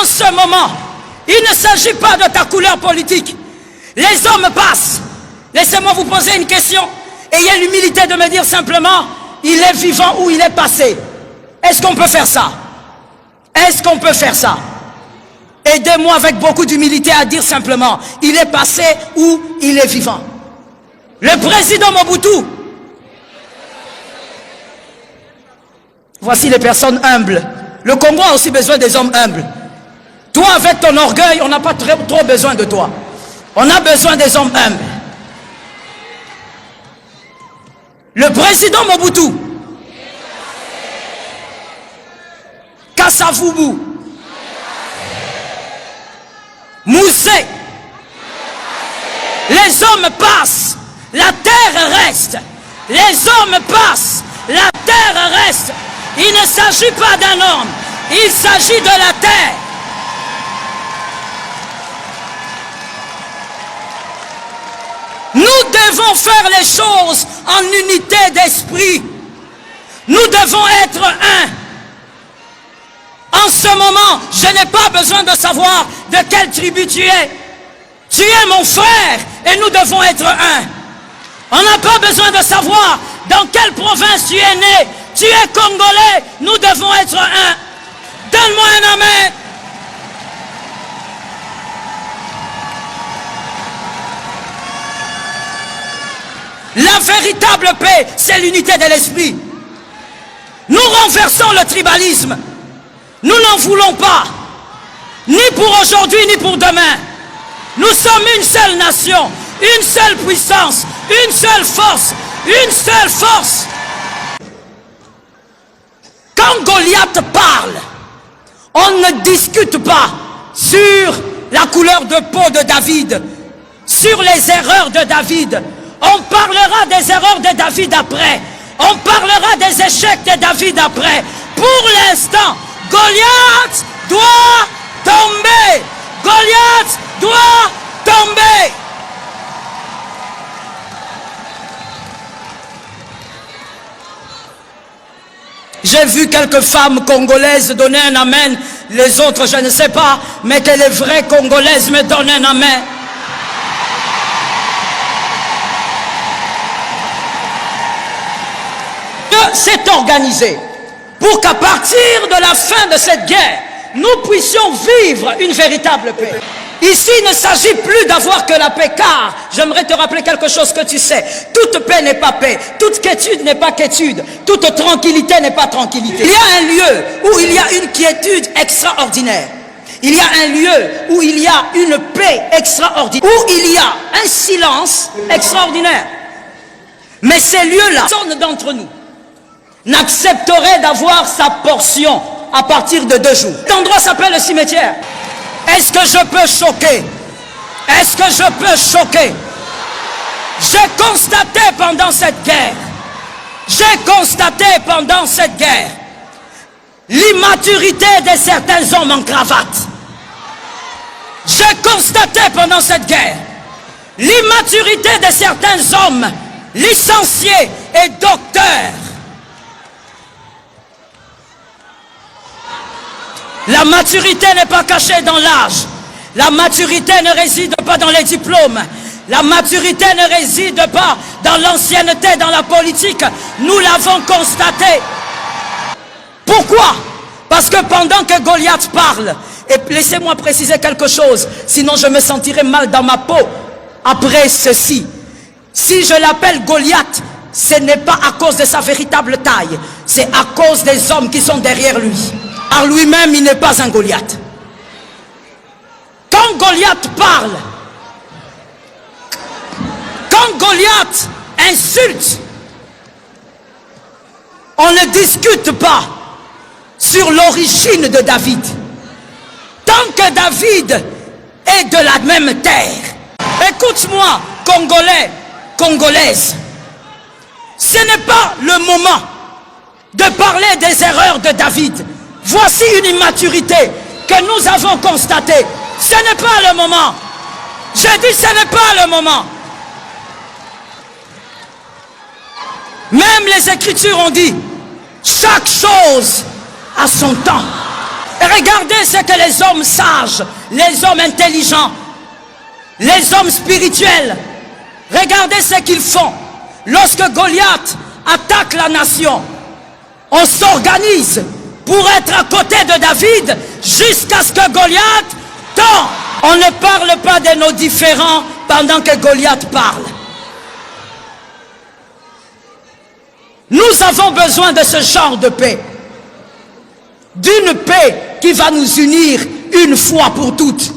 ce moment, il ne s'agit pas de ta couleur politique. Les hommes passent. Laissez-moi vous poser une question. Ayez l'humilité de me dire simplement, il est vivant ou il est passé. Est-ce qu'on peut faire ça? Est-ce qu'on peut faire ça? Aidez-moi avec beaucoup d'humilité à dire simplement, il est passé ou il est vivant. Le président Mobutu. Voici les personnes humbles. Le Congo a aussi besoin des hommes humbles. Toi, avec ton orgueil, on n'a pas trop besoin de toi. On a besoin des hommes humbles. Le président Mobutu, Kasavubu, Moussé, les hommes passent, la terre reste. Les hommes passent, la terre reste. Il ne s'agit pas d'un homme, il s'agit de la terre. Nous devons faire les choses en unité d'esprit. Nous devons être un. En ce moment, je n'ai pas besoin de savoir de quelle tribu tu es. Tu es mon frère et nous devons être un. On n'a pas besoin de savoir dans quelle province tu es né. Tu es congolais, nous devons être un. Donne-moi un amen. La véritable paix, c'est l'unité de l'esprit. Nous renversons le tribalisme. Nous n'en voulons pas. Ni pour aujourd'hui, ni pour demain. Nous sommes une seule nation, une seule puissance, une seule force, une seule force. Quand Goliath parle, on ne discute pas sur la couleur de peau de David, sur les erreurs de David. On parlera des erreurs de David après. On parlera des échecs de David après. Pour l'instant, Goliath doit tomber. Goliath doit tomber. J'ai vu quelques femmes congolaises donner un amen. Les autres, je ne sais pas. Mais que les vraies congolaises me donnent un amen. S'est organisé pour qu'à partir de la fin de cette guerre, nous puissions vivre une véritable paix. Ici, il ne s'agit plus d'avoir que la paix, car j'aimerais te rappeler quelque chose que tu sais. Toute paix n'est pas paix, toute quiétude n'est pas quiétude, toute tranquillité n'est pas tranquillité. Il y a un lieu où il y a une quiétude extraordinaire. Il y a un lieu où il y a une paix extraordinaire, où il y a un silence extraordinaire. Mais ces lieux-là, personne d'entre nous n'accepterait d'avoir sa portion à partir de 2 jours. Cet endroit s'appelle le cimetière. Est-ce que je peux choquer? Est-ce que je peux choquer? J'ai constaté pendant cette guerre, l'immaturité de certains hommes en cravate. J'ai constaté pendant cette guerre l'immaturité de certains hommes licenciés et docteurs. La maturité n'est pas cachée dans l'âge. La maturité ne réside pas dans les diplômes. La maturité ne réside pas dans l'ancienneté, dans la politique. Nous l'avons constaté. Pourquoi? Parce que pendant que Goliath parle, et laissez-moi préciser quelque chose, sinon je me sentirai mal dans ma peau après ceci. Si je l'appelle Goliath, ce n'est pas à cause de sa véritable taille, c'est à cause des hommes qui sont derrière lui. Par lui-même, il n'est pas un Goliath. Quand Goliath parle, quand Goliath insulte, on ne discute pas sur l'origine de David. Tant que David est de la même terre, écoute-moi, Congolais, Congolaises, ce n'est pas le moment de parler des erreurs de David. Voici une immaturité que nous avons constatée. Ce n'est pas le moment. J'ai dit ce n'est pas le moment. Même les Écritures ont dit, chaque chose a son temps. regardez ce que les hommes sages, les hommes intelligents, les hommes spirituels, regardez ce qu'ils font. Lorsque Goliath attaque la nation, on s'organise pour être à côté de David jusqu'à ce que Goliath tombe. On ne parle pas de nos différends pendant que Goliath parle. Nous avons besoin de ce genre de paix. D'une paix qui va nous unir une fois pour toutes.